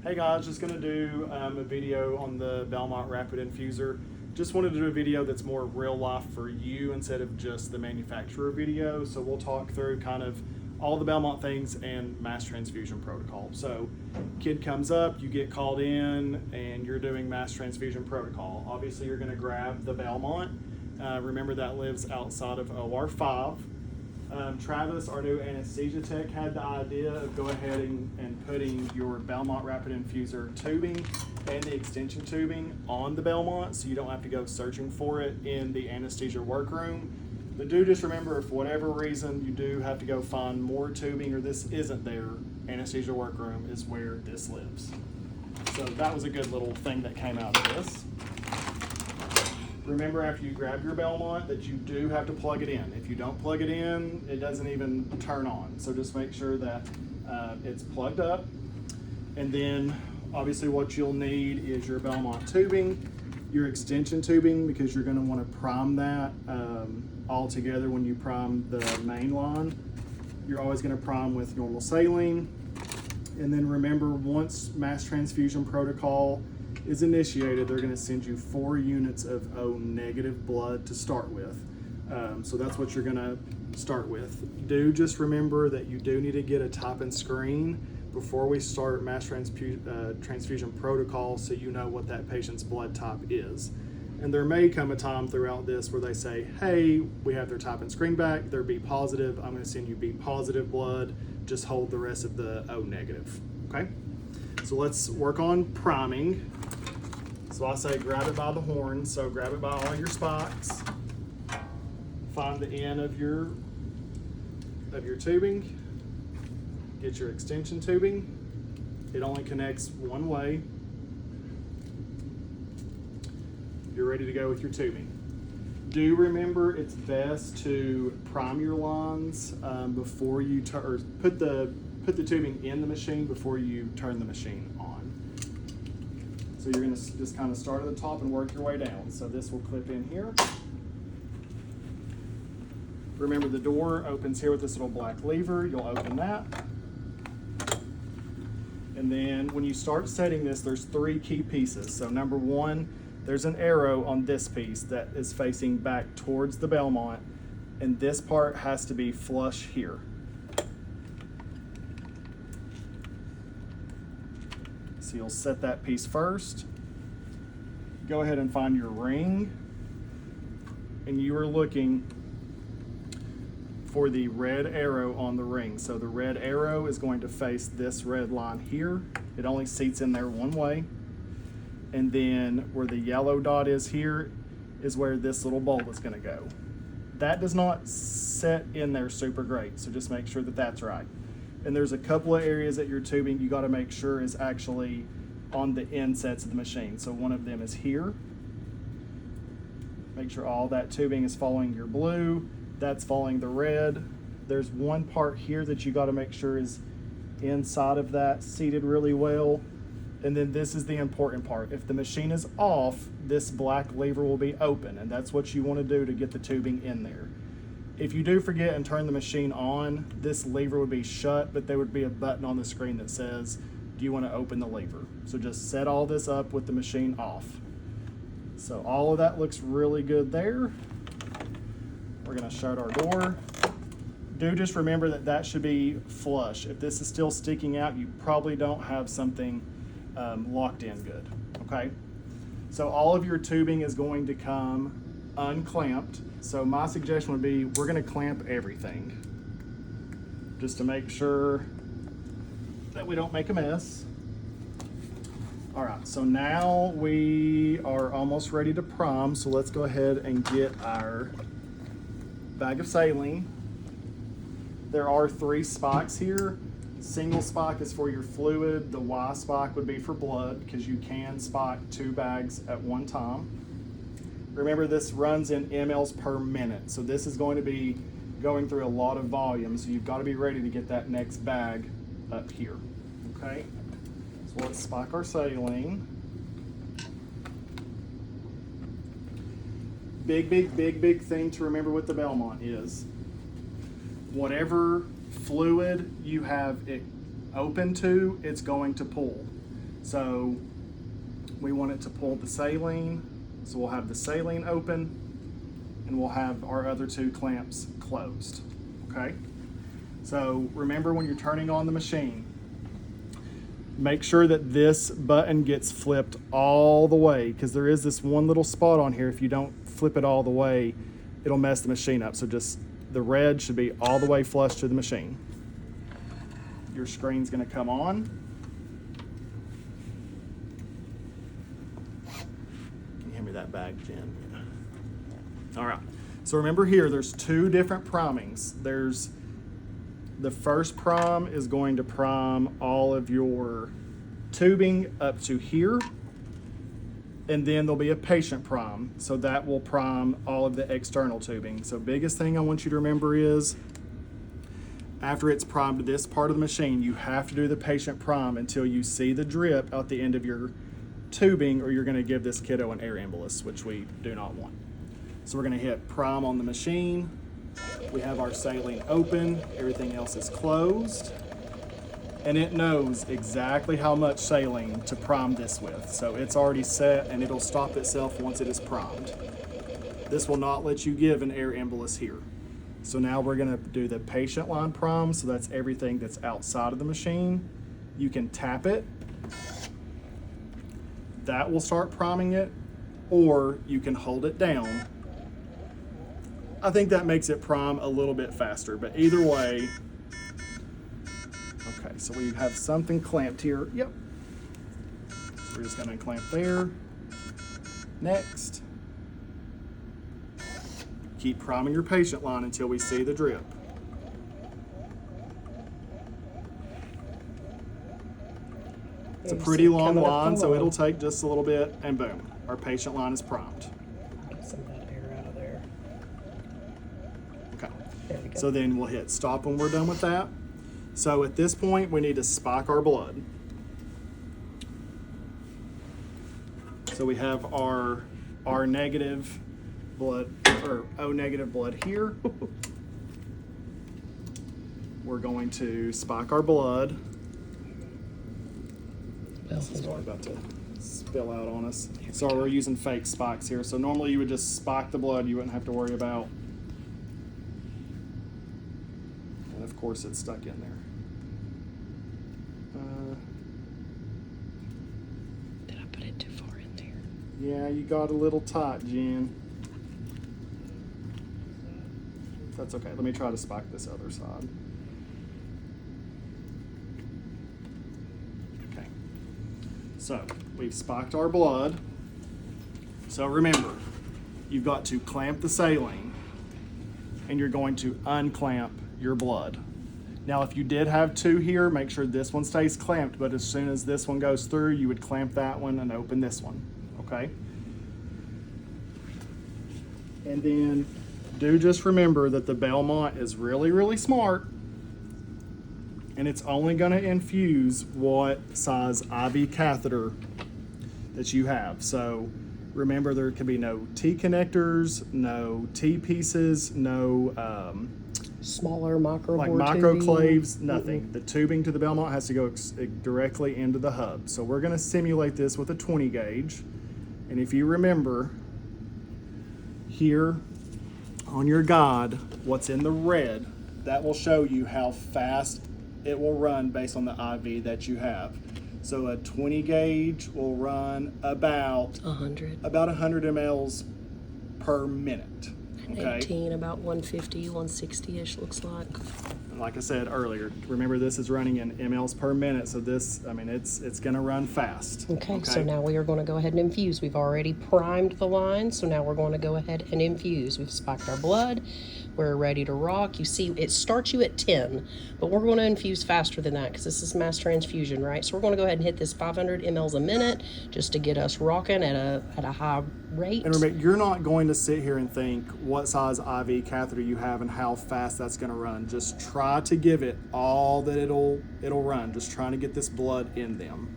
Hey guys, just gonna do a video on the Belmont Rapid Infuser. Just wanted to do a video that's more real life for you instead of just the manufacturer video. So we'll talk through kind of all the Belmont things and mass transfusion protocol. So kid comes up, you get called in and you're doing mass transfusion protocol. Obviously you're gonna grab the Belmont. Remember that lives outside of OR 5. Travis, our new anesthesia tech, had the idea of go ahead and putting your Belmont Rapid Infuser tubing and the extension tubing on the Belmont so you don't have to go searching for it in the anesthesia workroom. But do just remember, if for whatever reason you do have to go find more tubing or this isn't there, anesthesia workroom is where this lives. So that was a good little thing that came out of this. Remember, after you grab your Belmont, that you do have to plug it in. If you don't plug it in, it doesn't even turn on. So just make sure that it's plugged up. And then obviously what you'll need is your Belmont tubing, your extension tubing, because you're gonna wanna prime that all together when you prime the main line. You're always gonna prime with normal saline. And then remember, once mass transfusion protocol is initiated, they're going to send you 4 units of O negative blood to start with. So that's what you're going to start with. Do just remember that you do need to get a type and screen before we start mass transfusion protocol so you know what that patient's blood type is. And there may come a time throughout this where they say, hey, we have their type and screen back, they're B positive, I'm going to send you B positive blood, just hold the rest of the O negative, okay? So let's work on priming. So I say grab it by the horn, so grab it by all your spikes. Find the end of your tubing. Get your extension tubing. It only connects one way. You're ready to go with your tubing. Do remember, it's best to prime your lines before you or put the tubing in the machine before you turn the machine on. So you're going to just kind of start at the top and work your way down. So this will clip in here. Remember, the door opens here with this little black lever. You'll open that. And then when you start setting this, there's 3 key pieces. So number 1, there's an arrow on this piece that is facing back towards the Belmont, and this part has to be flush here. So you'll set that piece first. Go ahead and find your ring, and you are looking for the red arrow on the ring. So the red arrow is going to face this red line here. It only seats in there one way. And then where the yellow dot is here is where this little bulb is going to go. That does not set in there super great, so just make sure that that's right. And there's a couple of areas that your tubing you got to make sure is actually on the insets of the machine. So one of them is here. Make sure all that tubing is following your blue. That's following the red. There's one part here that you got to make sure is inside of that, seated really well. And then this is the important part. If the machine is off, this black lever will be open, and that's what you want to do to get the tubing in there. If you do forget and turn the machine on, this lever would be shut, but there would be a button on the screen that says, do you want to open the lever? So just set all this up with the machine off. So all of that looks really good there. We're going to shut our door. Do just remember that that should be flush. If this is still sticking out, you probably don't have something locked in good, okay? So all of your tubing is going to come unclamped. So my suggestion would be we're going to clamp everything just to make sure that we don't make a mess. All right, so now we are almost ready to prime. So let's go ahead and get our bag of saline. There are 3 spikes here. Single spike is for your fluid. The Y spike would be for blood because you can spike 2 bags at one time. Remember, this runs in mLs per minute. So this is going to be going through a lot of volume. So you've got to be ready to get that next bag up here, okay? So let's spike our saline. Big thing to remember with the Belmont is whatever fluid you have it open to, it's going to pull. So we want it to pull the saline. So we'll have the saline open and we'll have our other two clamps closed, okay? So remember, when you're turning on the machine, make sure that this button gets flipped all the way, because there is this one little spot on here. If you don't flip it all the way, it'll mess the machine up. So just the red should be all the way flush to the machine. Your screen's gonna come on. Can you hand me that bag, Jen? Yeah. All right, so remember here, there's two different primings. There's the first prime is going to prime all of your tubing up to here, and then there'll be a patient prime, so that will prime all of the external tubing. So biggest thing I want you to remember is, after it's primed this part of the machine, you have to do the patient prime until you see the drip out the end of your tubing, or you're going to give this kiddo an air embolus, which we do not want. So we're going to hit prime on the machine. We have our saline open, everything else is closed, and it knows exactly how much saline to prime this with. So it's already set, and it'll stop itself once it is primed. This will not let you give an air embolus here. So now we're gonna do the patient line prime, so that's everything that's outside of the machine. You can tap it. That will start priming it, or you can hold it down. I think that makes it prime a little bit faster, but either way. Okay, so we have something clamped here. Yep. So we're just gonna clamp there. Next. Keep priming your patient line until we see the drip. It's a pretty long line, so it'll take just a little bit, and boom, our patient line is primed. Get some of that air out of there. Okay. There we go. So then we'll hit stop when we're done with that. So at this point, we need to spike our blood. So we have our negative blood, or O negative blood here. We're going to spike our blood. This is probably about to spill out on us. Sorry, we're using fake spikes here. So normally you would just spike the blood, you wouldn't have to worry about. And of course it's stuck in there. Did I put it too far in there? Yeah, you got a little tight, Jen. That's okay. Let me try to spike this other side. Okay. So we've spiked our blood. So remember, you've got to clamp the saline, and you're going to unclamp your blood. Now, if you did have two here, make sure this one stays clamped, but as soon as this one goes through, you would clamp that one and open this one, okay? And then do just remember that the Belmont is really, really smart, and it's only gonna infuse what size IV catheter that you have. So remember, there can be no T connectors, no T pieces, no Smaller micro like bore microclaves, tubing. nothing. The tubing to the Belmont has to go directly into the hub. So we're gonna simulate this with a 20 gauge. And if you remember, here on your guide, what's in the red, that will show you how fast it will run based on the IV that you have. So a 20 gauge will run about 100. 100 mLs per minute. Okay. 18, about 150, 160-ish looks like. And like I said earlier, remember this is running in mLs per minute, so this, I mean, it's gonna run fast. Okay, so now we are going to go ahead and infuse. We've already primed the line, so now we're going to go ahead and infuse. We've spiked our blood. We're ready to rock. You see, it starts you at 10, but we're going to infuse faster than that because this is mass transfusion, right? So we're going to go ahead and hit this 500 mLs a minute just to get us rocking at a high rate. And remember, you're not going to sit here and think what size IV catheter you have and how fast that's going to run. Just try to give it all that it'll run. Just trying to get this blood in them.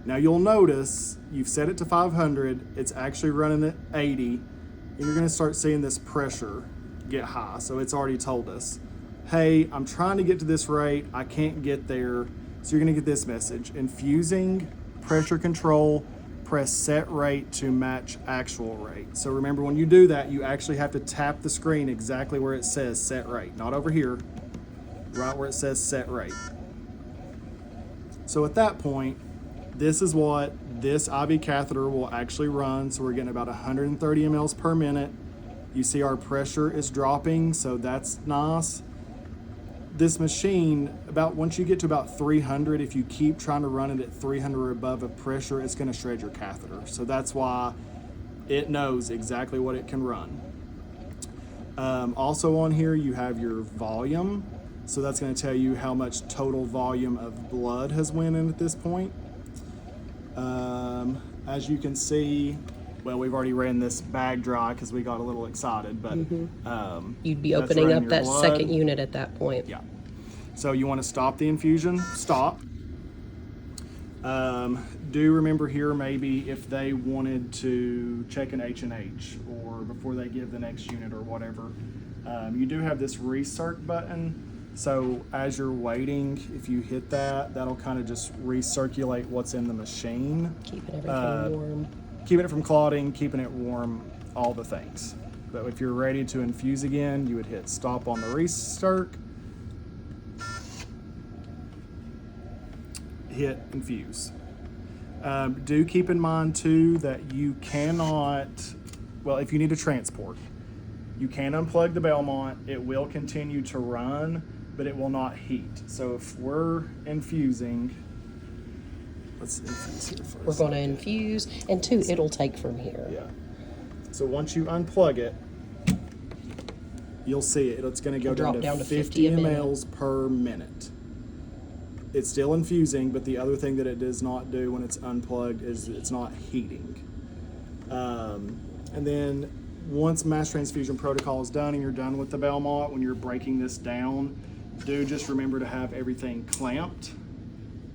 Now you'll notice you've set it to 500. It's actually running at 80, and you're going to start seeing this pressure get high. So it's already told us, hey, I'm trying to get to this rate. I can't get there. So you're gonna get this message: infusing, pressure control, press set rate to match actual rate. So remember, when you do that, you actually have to tap the screen exactly where it says set rate, not over here, right where it says set rate. So at that point, this is what this IV catheter will actually run. So we're getting about 130 mLs per minute. You see our pressure is dropping, so that's nice. This machine, once you get to about 300, if you keep trying to run it at 300 or above of pressure, it's going to shred your catheter. So that's why it knows exactly what it can run. Also on here, you have your volume. So that's going to tell you how much total volume of blood has went in at this point. As you can see, well, we've already ran this bag dry because we got a little excited, but You'd be that's opening running up your that blood. second unit at that point. Yeah. So you want to stop the infusion, stop. Do remember here, maybe if they wanted to check an H&H or before they give the next unit or whatever, you do have this recirc button. So as you're waiting, if you hit that, that'll kind of just recirculate what's in the machine. Keeping everything warm. Keeping it from clotting, keeping it warm, all the things. But if you're ready to infuse again, you would hit stop on the recirc, hit infuse. Do keep in mind too that you cannot, well, if you need to transport, you can unplug the Belmont. It will continue to run, but it will not heat. So if we're infusing, let's infuse here first. We're going to infuse, and two, it'll take from here. Yeah. So once you unplug it, you'll see it. It's going to go It'll down to 50 mLs per minute. It's still infusing, but the other thing that it does not do when it's unplugged is it's not heating. And then once mass transfusion protocol is done and you're done with the Belmont, when you're breaking this down, do just remember to have everything clamped,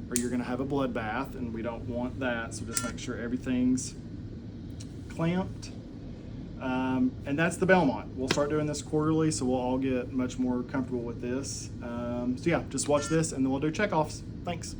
or you're going to have a bloodbath, and we don't want that. So just make sure everything's clamped. And that's the Belmont. We'll start doing this quarterly, so we'll all get much more comfortable with this. So yeah, just watch this, and then we'll do checkoffs. Thanks.